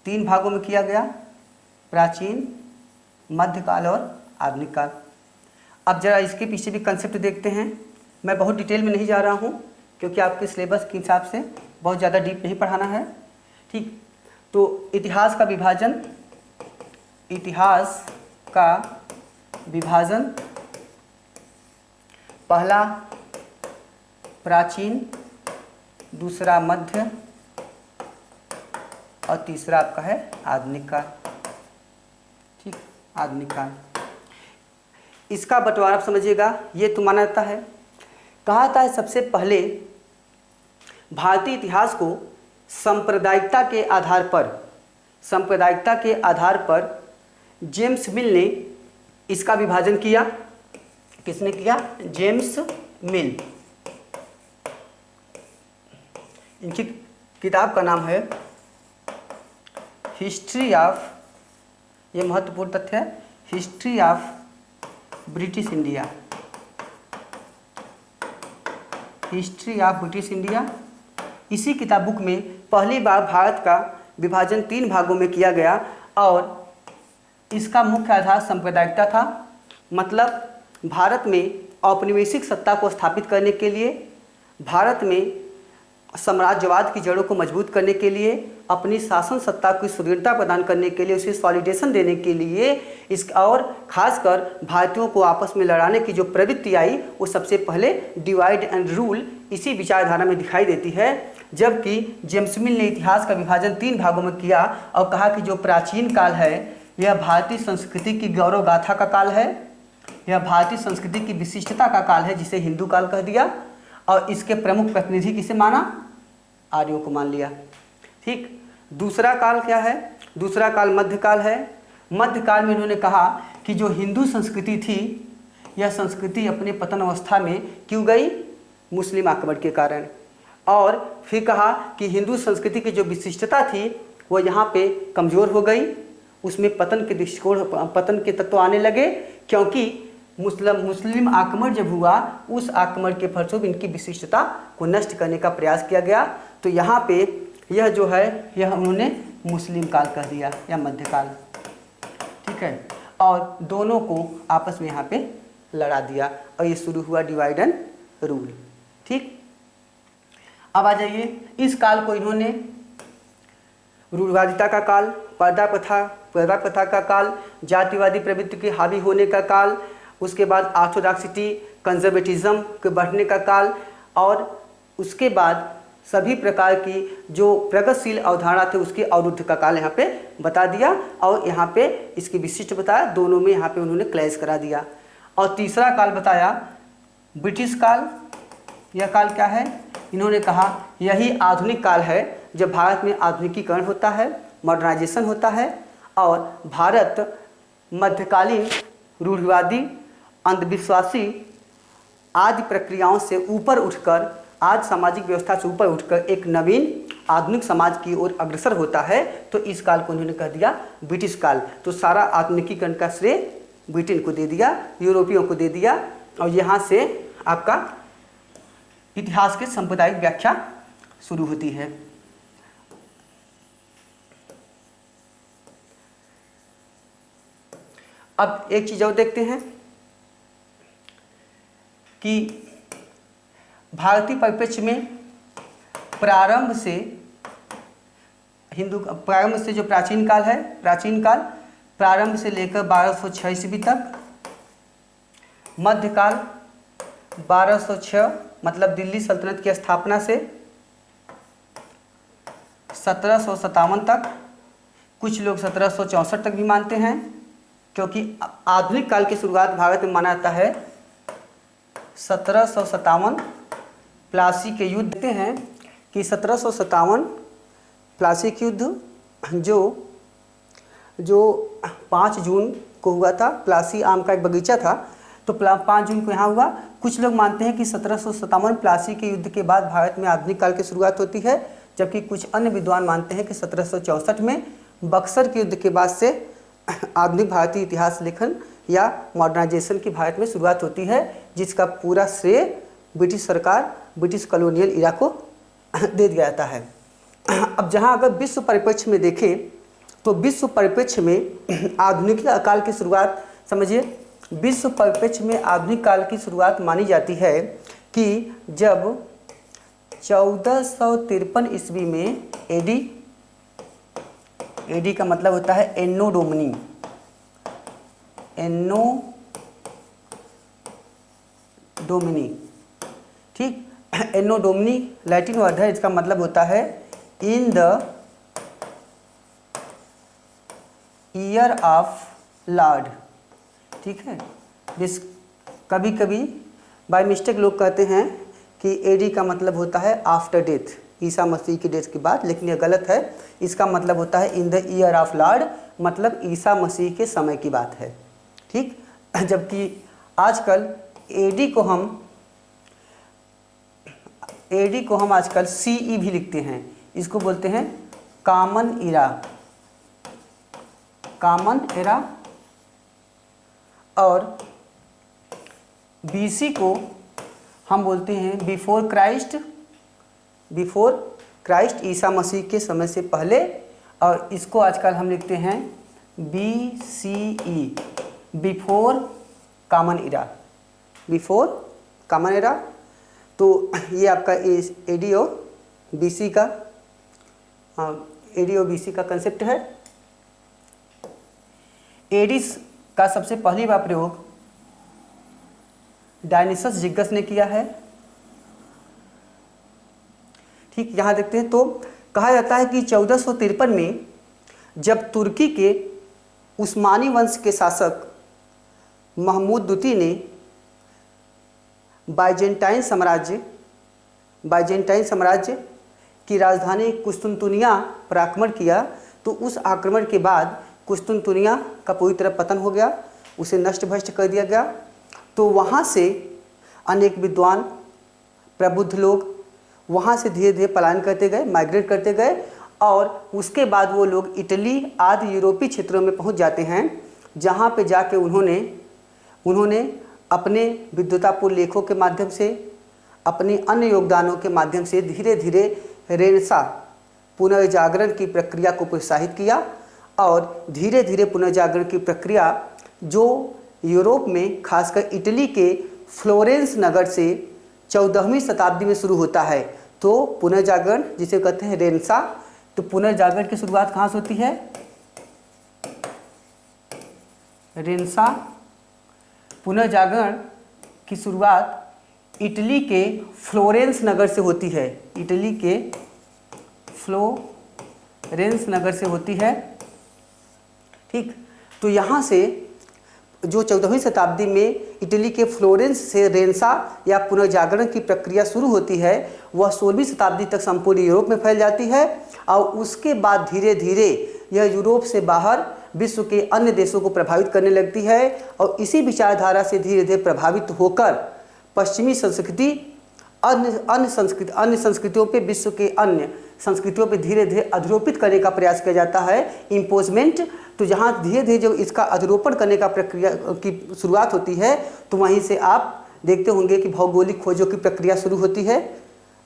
3 भागों में किया गया, प्राचीन, मध्यकाल और आधुनिक काल। अब जरा इसके पीछे भी कंसेप्ट देखते हैं। मैं बहुत डिटेल में नहीं जा रहा हूँ क्योंकि आपके सिलेबस के हिसाब से बहुत ज़्यादा डीप नहीं पढ़ाना है, ठीक। तो इतिहास का विभाजन, इतिहास का विभाजन, पहला प्राचीन, दूसरा मध्य और तीसरा आपका है आधुनिक काल, ठीक, आधुनिक काल। इसका बंटवारा आप समझिएगा, ये तो माना जाता है, कहा जाता है सबसे पहले भारतीय इतिहास को सांप्रदायिकता के आधार पर, सांप्रदायिकता के आधार पर जेम्स मिल ने इसका विभाजन किया। किसने किया? जेम्स मिल। इनकी किताब का नाम है हिस्ट्री ऑफ, ये महत्वपूर्ण तथ्य है, history of British India, history of British India. इसी किताब बुक में पहली बार भारत का विभाजन 3 भागों में किया गया और इसका मुख्य आधार सांप्रदायिकता था। मतलब भारत में औपनिवेशिक सत्ता को स्थापित करने के लिए, भारत में साम्राज्यवाद की जड़ों को मजबूत करने के लिए, अपनी शासन सत्ता की सुदृढ़ता प्रदान करने के लिए, उसे सॉलिडेशन देने के लिए, इस और खासकर भारतीयों को आपस में लड़ाने की जो प्रवृत्ति आई वो सबसे पहले डिवाइड एंड रूल इसी विचारधारा में दिखाई देती है। जबकि जेम्स मिल ने इतिहास का विभाजन 3 भागों में किया और कहा कि जो प्राचीन काल है यह भारतीय संस्कृति की गौरव गाथा का काल है, यह भारतीय संस्कृति की विशिष्टता का काल है, जिसे हिंदू काल कह दिया, और इसके प्रमुख प्रतिनिधि किसे माना? आर्यों को मान लिया, ठीक। दूसरा काल क्या है? दूसरा काल मध्यकाल है। मध्यकाल में इन्होंने कहा कि जो हिंदू संस्कृति थी यह संस्कृति अपने पतन अवस्था में क्यों गई? मुस्लिम आक्रमण के कारण। और फिर कहा कि हिंदू संस्कृति की जो विशिष्टता थी वो यहाँ पे कमज़ोर हो गई, उसमें पतन के दृष्टिकोण, पतन के तत्व आने लगे, क्योंकि मुस्लिम आक्रमण जब हुआ उस आक्रमण के फलस्वरूप इनकी विशिष्टता को नष्ट करने का प्रयास किया गया। तो यहाँ पे यह जो है यह उन्होंने मुस्लिम काल कह दिया या मध्यकाल, ठीक है। और दोनों को आपस में यहाँ पे लड़ा दिया और ये शुरू हुआ डिवाइड एंड रूल, ठीक। अब आ जाइए, इस काल को इन्होंने रूढ़िवादिता का काल, पर्दा प्रथा का काल, जातिवादी प्रवृत्ति के हावी होने का काल, उसके बाद ऑर्थोडॉक्सिटी, कंजर्वेटिज्म के बढ़ने का काल, और उसके बाद सभी प्रकार की जो प्रगतिशील अवधारणा थे उसके अवरुद्ध का काल यहाँ पे बता दिया। और यहाँ पे इसकी विशिष्ट बताया, दोनों में यहाँ पे उन्होंने क्लैश करा दिया। और तीसरा काल बताया ब्रिटिश काल। यह काल क्या है? इन्होंने कहा यही आधुनिक काल है जब भारत में आधुनिकीकरण होता है, मॉडर्नाइजेशन होता है और भारत मध्यकालीन रूढ़िवादी, अंधविश्वासी आदि प्रक्रियाओं से ऊपर उठकर, आज सामाजिक व्यवस्था से ऊपर उठकर एक नवीन आधुनिक समाज की ओर अग्रसर होता है। तो इस काल को उन्होंने कह दिया ब्रिटिश काल। तो सारा आधुनिकीकरण का श्रेय ब्रिटेन को दे दिया, यूरोपियों को दे दिया, और यहाँ से आपका इतिहास के सांप्रदायिक व्याख्या शुरू होती है। अब एक चीज़ और देखते हैं कि भारतीय परिप्रेक्ष्य में प्रारंभ से जो प्राचीन काल है, प्राचीन काल प्रारंभ से लेकर 1206 ईस्वी तक, मध्यकाल 1206 मतलब दिल्ली सल्तनत की स्थापना से 1757 तक, कुछ लोग 1764 तक भी मानते हैं, क्योंकि आधुनिक काल की शुरुआत भारत में माना जाता है 1757 प्लासी के युद्ध। देखते हैं कि 1757 प्लासी के युद्ध जो 5 जून को हुआ था। प्लासी आम का एक बगीचा था, तो 5 जून को यहाँ हुआ। कुछ लोग मानते हैं कि 1757 प्लासी के युद्ध के बाद भारत में आधुनिक काल की शुरुआत होती है, जबकि कुछ अन्य विद्वान मानते हैं कि 1764 में बक्सर के युद्ध के बाद से आधुनिक भारतीय इतिहास लेखन या मॉडर्नाइजेशन की भारत में शुरुआत होती है, जिसका पूरा श्रेय ब्रिटिश सरकार, ब्रिटिश कॉलोनियल इरा को दे दिया जाता है। अब जहाँ अगर विश्व परिप्रेक्ष्य में देखें तो विश्व परिप्रेक्ष्य में आधुनिक काल की शुरुआत समझिए, विश्व परिप्रेक्ष्य में आधुनिक काल की शुरुआत मानी जाती है कि जब 1453 ईस्वी में एडी का मतलब होता है एनो डोमिनी, ठीक। एनो डोमिनी लैटिन वर्ड है, इसका मतलब होता है in the year of Lord, ठीक है। कभी कभी बाय मिस्टेक लोग कहते हैं कि एडी का मतलब होता है आफ्टर डेथ, ईसा मसीह की डेथ के बाद, लेकिन यह गलत है। इसका मतलब होता है in the year of Lord, मतलब ईसा मसीह के समय की बात है, ठीक। जबकि आजकल एडी को हम आजकल सीई भी लिखते हैं, इसको बोलते हैं कॉमन एरा, और बीसी को हम बोलते हैं बिफोर क्राइस्ट, ईसा मसीह के समय से पहले, और इसको आजकल हम लिखते हैं BCE, बिफोर कॉमन एरा। तो ये आपका एडी और बीसी का कंसेप्ट है। एडिस का सबसे पहली बार प्रयोग डायनिसस जिग्गस ने किया है, ठीक। यहाँ देखते हैं तो कहा जाता है कि 1453 में जब तुर्की के उस्मानी वंश के शासक महमूद द्वितीय ने बाइजेंटाइन साम्राज्य की राजधानी कुस्तुनतुनिया पर आक्रमण किया, तो उस आक्रमण के बाद कुस्तुनतुनिया का पूरी तरह पतन हो गया, उसे नष्ट भ्रष्ट कर दिया गया। तो वहाँ से अनेक विद्वान प्रबुद्ध लोग वहाँ से धीरे धीरे पलायन करते गए, माइग्रेट करते गए, और उसके बाद वो लोग इटली आदि यूरोपीय क्षेत्रों में पहुँच जाते हैं, जहाँ पे जाके उन्होंने अपने विद्वतापूर्ण लेखों के माध्यम से, अपने अन्य योगदानों के माध्यम से धीरे धीरे रेनेसां पुनर्जागरण की प्रक्रिया को प्रोत्साहित किया, और धीरे धीरे पुनर्जागरण की प्रक्रिया जो यूरोप में खासकर इटली के फ्लोरेंस नगर से 14वीं शताब्दी में शुरू होता है। तो पुनर्जागरण जिसे कहते हैं रेनेसां, तो पुनर्जागरण की शुरुआत कहाँ से होती है? रेनेसां पुनर्जागरण की शुरुआत इटली के फ्लोरेंस नगर से होती है, इटली के फ्लोरेंस नगर से होती है, ठीक। तो यहाँ से जो 14वीं शताब्दी में इटली के फ्लोरेंस से रेनेसां या पुनर्जागरण की प्रक्रिया शुरू होती है, वह 16वीं शताब्दी तक संपूर्ण यूरोप में फैल जाती है, और उसके बाद धीरे धीरे यह यूरोप से बाहर विश्व के अन्य देशों को प्रभावित करने लगती है, और इसी विचारधारा से धीरे धीरे प्रभावित होकर पश्चिमी संस्कृति अन्य संस्कृतियों पे, विश्व के अन्य संस्कृतियों पे धीरे धीरे अधिरोपित करने का प्रयास किया जाता है, इम्पोजमेंट। तो जहाँ धीरे धीरे जब इसका अधिरोपण करने का प्रक्रिया की शुरुआत होती है, तो वहीं से आप देखते होंगे कि भौगोलिक खोजों की प्रक्रिया शुरू होती है,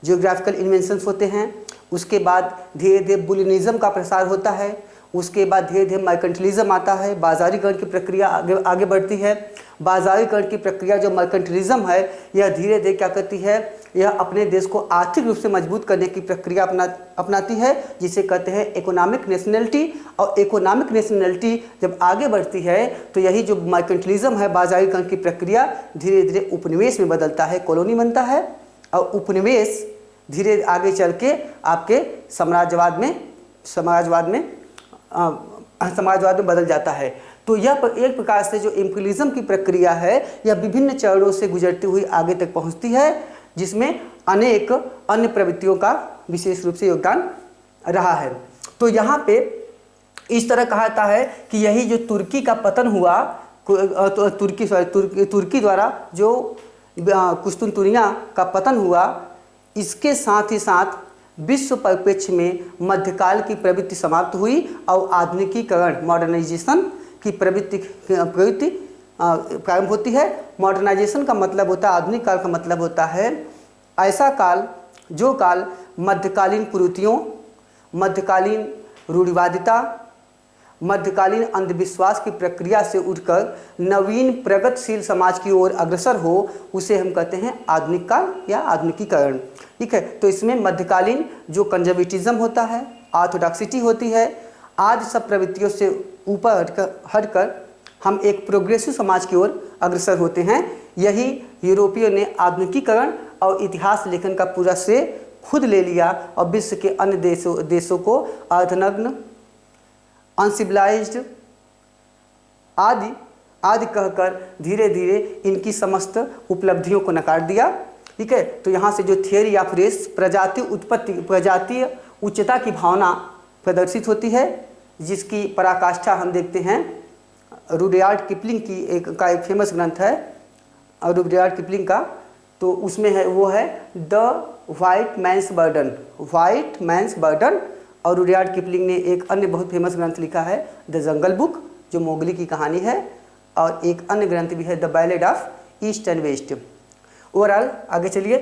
जियोग्राफिकल इन्वेंशंस होते हैं, उसके बाद धीरे धीरे बुलिनिज्म का प्रसार होता है, उसके बाद धीरे धीरे मर्केंटिलिज्म आता है, बाजारीकरण की प्रक्रिया आगे बढ़ती है। बाजारीकरण की प्रक्रिया जो मर्केंटिलिज्म है, यह धीरे धीरे क्या करती है, यह अपने देश को आर्थिक रूप से मजबूत करने की प्रक्रिया अपनाती है, जिसे कहते हैं इकोनॉमिक नेशनलिटी। और इकोनॉमिक नेशनलिटी जब आगे बढ़ती है, तो यही जो मर्केंटिलिज्म है, बाजारीकरण की प्रक्रिया, धीरे धीरे उपनिवेश में बदलता है, कॉलोनी बनता है, और उपनिवेश धीरे आगे चल के आपके समाजवाद में बदल जाता है। तो यह एक प्रकार से जो इम्पीरियलिज्म की प्रक्रिया है, यह विभिन्न चरणों से गुजरती हुई आगे तक पहुंचती है, जिसमें अनेक अन्य प्रवृत्तियों का विशेष रूप से योगदान रहा है। तो यहाँ पे इस तरह कहा जाता है कि यही जो तुर्की का पतन हुआ, तुर्की द्वारा जो कुस्तुनतुनिया का पतन हुआ, इसके साथ ही साथ विश्व परिप्रेक्ष्य में मध्यकाल की प्रवृत्ति समाप्त हुई और आधुनिकीकरण, मॉडर्नाइजेशन की प्रवृत्ति प्रारंभ होती है। मॉडर्नाइजेशन का मतलब होता है, आधुनिक काल का मतलब होता है ऐसा काल जो काल मध्यकालीन कुरीतियों, मध्यकालीन रूढ़िवादिता, मध्यकालीन अंधविश्वास की प्रक्रिया से उठकर नवीन प्रगतिशील समाज की ओर अग्रसर हो, उसे हम कहते हैं आधुनिक काल या आधुनिकीकरण। ठीक है, तो इसमें मध्यकालीन जो कंजर्वेटिज्म होता है, ऑर्थोडॉक्सिटी होती है, आदि सब प्रवृत्तियों से ऊपर हटकर हम एक प्रोग्रेसिव समाज की ओर अग्रसर होते हैं। यही यूरोपियों ने आधुनिकीकरण और इतिहास लेखन का पूरा श्रेय खुद ले लिया और विश्व के अन्य देशों को अर्धनग्न, अनसिविलाइज्ड आदि कहकर धीरे धीरे इनकी समस्त उपलब्धियों को नकार दिया। ठीक है, तो यहाँ से जो थियरी ऑफ रेस, प्रजातीय उत्पत्ति, प्रजातीय उच्चता की भावना प्रदर्शित होती है, जिसकी पराकाष्ठा हम देखते हैं रुडयार्ड किपलिंग की एक फेमस ग्रंथ है रुडयार्ड किपलिंग का, तो उसमें है वो है the White Man's Burden, White Man's Burden. और रुडयार्ड किपलिंग ने एक अन्य बहुत फेमस ग्रंथ लिखा है द जंगल बुक, जो मोगली की कहानी है, और एक अन्य ग्रंथ भी है the Ballad of East and West. Overall आगे चलिए,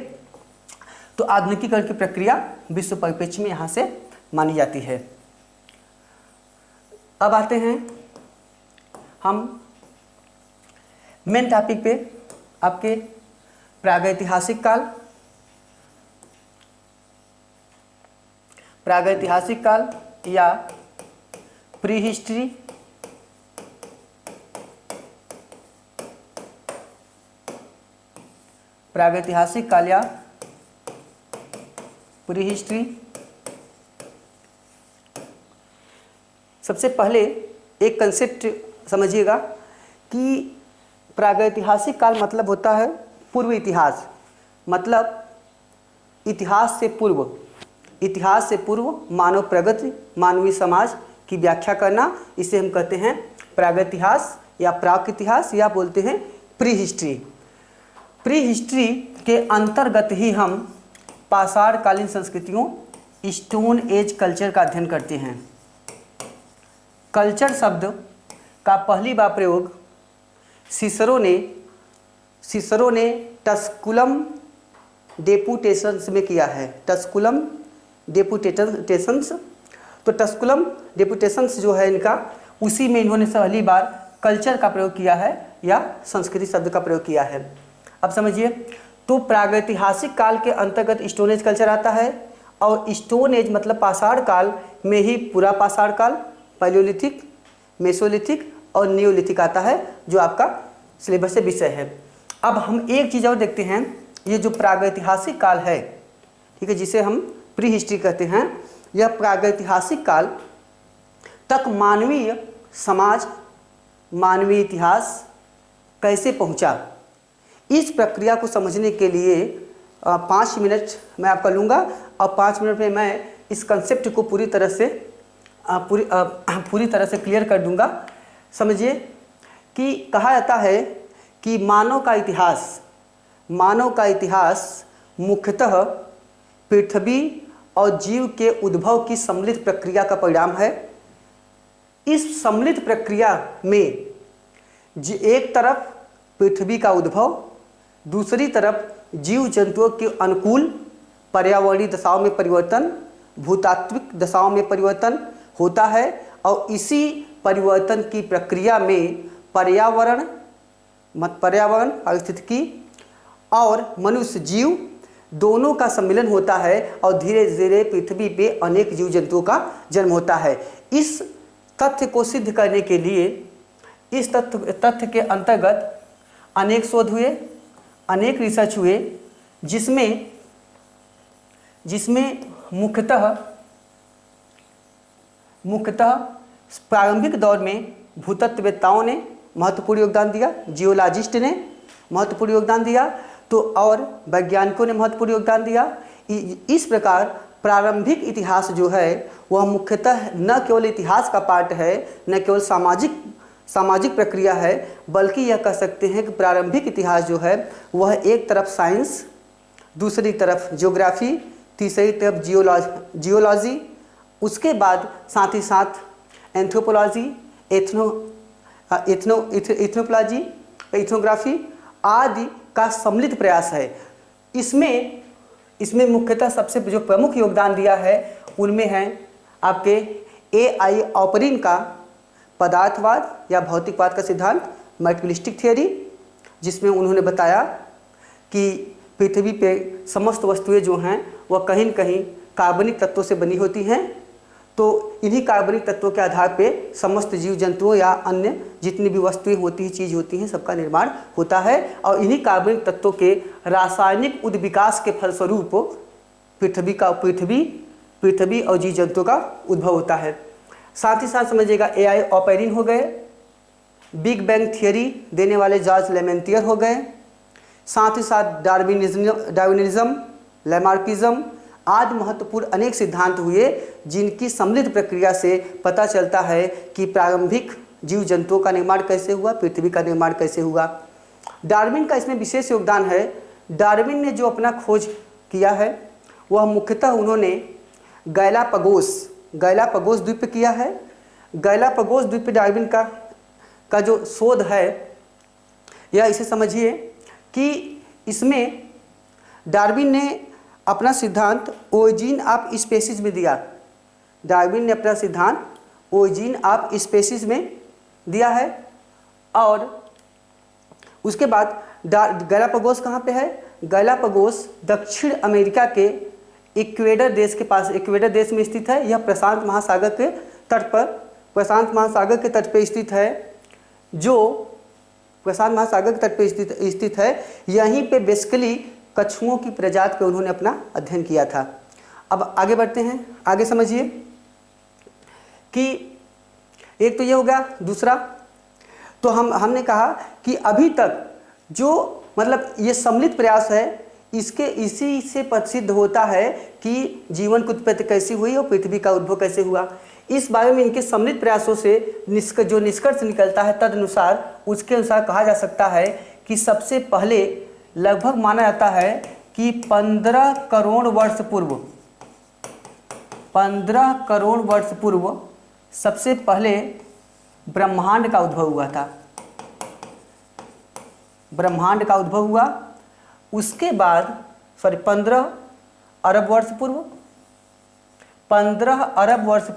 तो आधुनिकीकरण की प्रक्रिया विश्व परिप्रेक्ष्य में यहाँ से मानी जाती है। अब आते हैं हम मेन टॉपिक पे, आपके प्रागैतिहासिक काल। प्रागैतिहासिक काल या प्री हिस्ट्री, प्रागैतिहासिक काल या प्री हिस्ट्री। सबसे पहले एक कंसेप्ट समझिएगा कि प्रागैतिहासिक काल मतलब होता है पूर्व इतिहास, मतलब इतिहास से पूर्व, इतिहास से पूर्व मानव प्रगति, मानवीय समाज की व्याख्या करना, इसे हम कहते हैं प्रागैतिहास या प्राक इतिहास या बोलते हैं प्री हिस्ट्री। प्री हिस्ट्री के अंतर्गत ही हम पाषाणकालीन संस्कृतियों, स्टोन एज कल्चर का अध्ययन करते हैं। कल्चर शब्द का पहली बार प्रयोग सिसरो ने टस्कुलम डेपुटेशंस में किया है। टस्कुलम डेपुटेशंस, तो टस्कुलम डेपुटेशंस जो है इनका, उसी में इन्होंने पहली बार कल्चर का प्रयोग किया है या संस्कृति शब्द का प्रयोग किया है। अब समझिए, तो प्रागैतिहासिक काल के अंतर्गत स्टोन एज कल्चर आता है, और स्टोन एज मतलब पाषाण काल में ही पूरा पाषाण काल, पैलियोलिथिक, मेसोलिथिक और नियोलिथिक आता है, जो आपका सिलेबस से विषय है। अब हम एक चीज़ और देखते हैं, ये जो प्रागैतिहासिक काल है, ठीक है, जिसे हम प्री हिस्ट्री कहते हैं, यह प्रागैतिहासिक काल तक मानवीय समाज, मानवीय इतिहास कैसे पहुंचा, इस प्रक्रिया को समझने के लिए 5 मिनट मैं आपका लूँगा, और 5 मिनट में मैं इस कंसेप्ट को पूरी तरह से क्लियर कर दूंगा। समझिए कि कहा जाता है कि मानव का इतिहास मुख्यतः पृथ्वी और जीव के उद्भव की सम्मिलित प्रक्रिया का परिणाम है। इस सम्मिलित प्रक्रिया में एक तरफ पृथ्वी का उद्भव, दूसरी तरफ जीव जंतुओं के अनुकूल पर्यावरणीय दशाओं में परिवर्तन, भूतात्विक दशाओं में परिवर्तन होता है, और इसी परिवर्तन की प्रक्रिया में पर्यावरण, पारिस्थितिकी और मनुष्य जीव दोनों का सम्मिलन होता है, और धीरे धीरे पृथ्वी पे अनेक जीव जंतुओं का जन्म होता है। इस तथ्य को सिद्ध करने के लिए, इस तथ्य के अंतर्गत अनेक शोध हुए, अनेक रिसर्च हुए, जिसमें मुख्यतः प्रारंभिक दौर में भूतत्ववेत्ताओं ने महत्वपूर्ण योगदान दिया, जियोलॉजिस्ट ने महत्वपूर्ण योगदान दिया, तो और वैज्ञानिकों ने महत्वपूर्ण योगदान दिया। इस प्रकार प्रारंभिक इतिहास जो है वह मुख्यतः न केवल इतिहास का पार्ट है, न केवल सामाजिक प्रक्रिया है, बल्कि यह कह सकते हैं कि प्रारंभिक इतिहास जो है वह एक तरफ साइंस, दूसरी तरफ ज्योग्राफी, तीसरी तरफ जियोलॉजी, उसके बाद साथ ही साथ एंथ्रोपोलॉजी, एथनोग्राफी आदि का सम्मिलित प्रयास है। इसमें मुख्यतः सबसे जो प्रमुख योगदान दिया है उनमें है आपके AI ऑपरिन का पदार्थवाद या भौतिकवाद का सिद्धांत, मटेरियलिस्टिक थियरी, जिसमें उन्होंने बताया कि पृथ्वी पे समस्त वस्तुएं जो हैं वह कहीं न कहीं कार्बनिक तत्वों से बनी होती हैं। तो इन्हीं कार्बनिक तत्वों के आधार पे समस्त जीव जंतुओं या अन्य जितनी भी वस्तुएं होती हैं, चीज़ होती हैं, सबका निर्माण होता है। और इन्हीं कार्बनिक तत्वों के रासायनिक उद्विकास के फलस्वरूप पृथ्वी और जीव जंतुओं का उद्भव होता है। साथ ही साथ समझिएगा AI ऑपरिन हो गए, बिग बैंग थियरी देने वाले जॉर्ज लेमेंटियर हो गए, साथ ही साथ डार्विनिज्म, लैमार्किज्म आदि महत्वपूर्ण अनेक सिद्धांत हुए, जिनकी सम्मिलित प्रक्रिया से पता चलता है कि प्रारंभिक जीव जंतुओं का निर्माण कैसे हुआ, पृथ्वी का निर्माण कैसे हुआ। डार्विन का इसमें विशेष योगदान है। डार्विन ने जो अपना खोज किया है वह मुख्यतः उन्होंने गैलापागोस द्वीप पे किया है। गैलापागोस द्वीप पे डार्विन का जो शोध है, यह इसे समझिए कि इसमें डार्विन ने अपना सिद्धांत ओरिजिन ऑफ स्पेसीज में दिया। डार्विन ने अपना सिद्धांत ओरिजिन ऑफ स्पेसीज में दिया है। और उसके बाद गैलापागोस कहाँ पे है? गैलापागोस दक्षिण अमेरिका के इक्वेडर देश के पास, इक्वेडर देश में स्थित है। यह प्रशांत महासागर के तट पर स्थित है, जो प्रशांत महासागर के तट पर स्थित है। यहीं पे बेसिकली कछुओं की प्रजाति पे उन्होंने अपना अध्ययन किया था। अब आगे बढ़ते हैं, आगे समझिए कि एक तो ये हो गया। दूसरा तो हमने कहा कि अभी तक जो मतलब ये सम्मिलित प्रयास है, इसी से प्रसिद्ध होता है कि जीवन की उत्पत्ति कैसी हुई और पृथ्वी का उद्भव कैसे हुआ। इस बारे में इनके सम्मिलित प्रयासों से जो निष्कर्ष निकलता है, तदनुसार उसके अनुसार कहा जा सकता है कि सबसे पहले लगभग माना जाता है कि 15 करोड़ वर्ष पूर्व सबसे पहले ब्रह्मांड का उद्भव हुआ था। ब्रह्मांड का उद्भव हुआ। उसके बाद 15 अरब वर्ष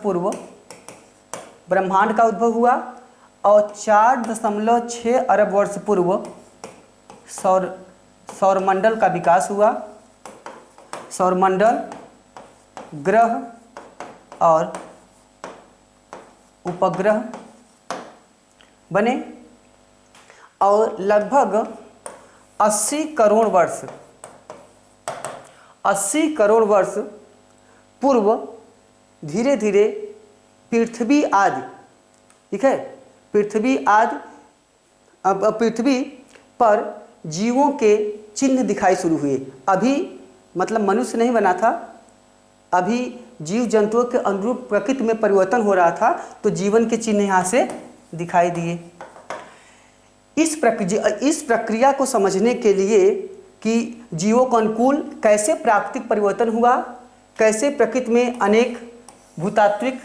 पूर्व ब्रह्मांड का उद्भव हुआ और 4.6 अरब वर्ष पूर्व सौरमंडल का विकास हुआ। सौरमंडल, ग्रह और उपग्रह बने और लगभग 80 करोड़ वर्ष पूर्व धीरे धीरे पृथ्वी आदि, ठीक है, पृथ्वी पर जीवों के चिन्ह दिखाई शुरू हुए। अभी मतलब मनुष्य नहीं बना था, अभी जीव जंतुओं के अनुरूप प्रकृति में परिवर्तन हो रहा था, तो जीवन के चिन्ह यहाँ से दिखाई दिए। इस प्रक्रिया को समझने के लिए कि जीवों को अनुकूल कैसे प्राकृतिक परिवर्तन हुआ, कैसे प्रकृति में अनेक भूतात्विक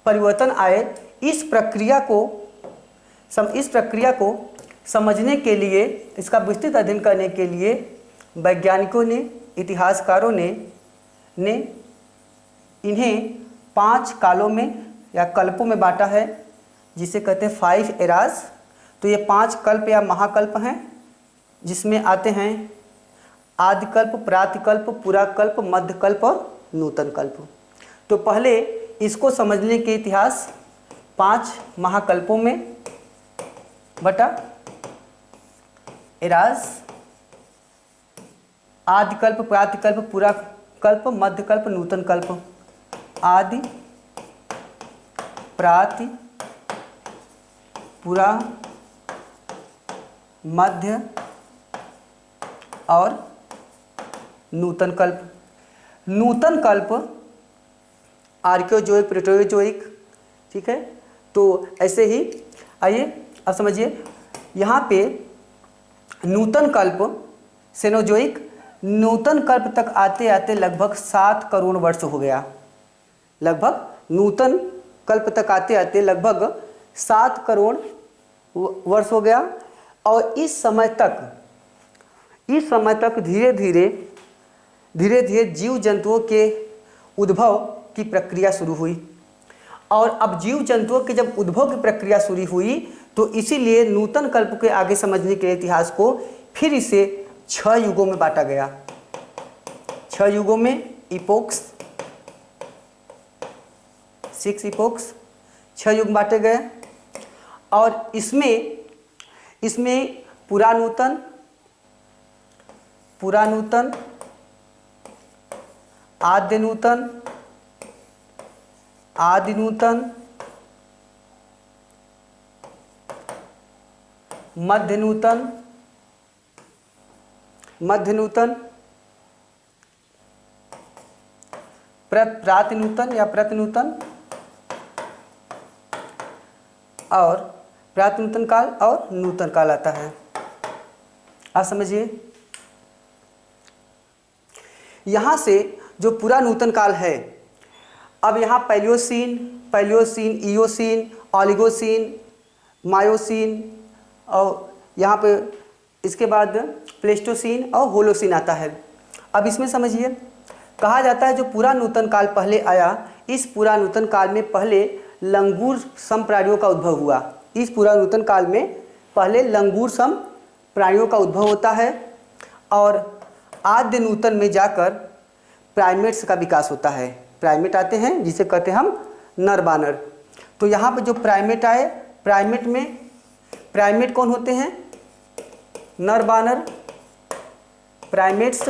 परिवर्तन आए, इस प्रक्रिया को समझने के लिए, इसका विस्तृत अध्ययन करने के लिए वैज्ञानिकों ने, इतिहासकारों ने इन्हें 5 कालों में या कल्पों में बांटा है, जिसे कहते हैं 5 एराज। तो ये 5 कल्प या महाकल्प हैं, जिसमें आते हैं आदिकल्प, प्रातिकल्प, पुराकल्प, मध्यकल्प और नूतन कल्प। तो पहले इसको समझने के इतिहास 5 महाकल्पों में बटा। एराज, आदिकल्प, प्रातिकल्प, पुराकल्प, मध्यकल्प, नूतन कल्प। आदि, प्राति, पुरा, मध्य और नूतन कल्प। नूतन कल्प आर्कियोजोइक, प्रोटोजोइक, ठीक है। तो ऐसे ही आइए अब समझिए, यहाँ पे नूतन कल्प, सेनोजोइक, नूतन कल्प तक आते आते लगभग 7 करोड़ वर्ष हो गया। लगभग नूतन कल्प तक आते आते लगभग 7 करोड़ वर्ष हो गया। और इस समय तक धीरे धीरे धीरे धीरे जीव जंतुओं के उद्भव की प्रक्रिया शुरू हुई। और अब जीव जंतुओं के जब उद्भव की प्रक्रिया शुरू हुई तो इसीलिए नूतन कल्प के आगे समझने के इतिहास को फिर इसे 6 युगों में बांटा गया। 6 युगों में इपोक्स, 6 इपोक्स, 6 युग बांटे गए। और इसमें पुरानूतन, आद्य नूतन, आदि नूतन, मध्य नूतन, प्रातिनूतन या प्रतिनूतन और प्रातिनूतन काल और नूतन काल आता है। आप समझिए, यहाँ से जो पूरा नूतन काल है, अब यहाँ पैलियोसीन, इयोसीन, ओलिगोसीन, मायोसीन और यहाँ पे इसके बाद प्लेस्टोसीन और होलोसीन आता है। अब इसमें समझिए, कहा जाता है जो पूरा नूतन काल पहले आया, इस पूरा नूतन काल में पहले लंगूर सम प्राणियों का उद्भव हुआ। इस पूरा नूतन काल में पहले लंगूर सम प्राणियों का उद्भव होता है और आद्य नूतन में जाकर प्राइमेट्स का विकास होता है। प्राइमेट आते हैं जिसे कहते हैं हम नर बानर। तो यहाँ पे जो प्राइमेट आए, प्राइमेट कौन होते हैं? नर बानर, प्राइमेट्स।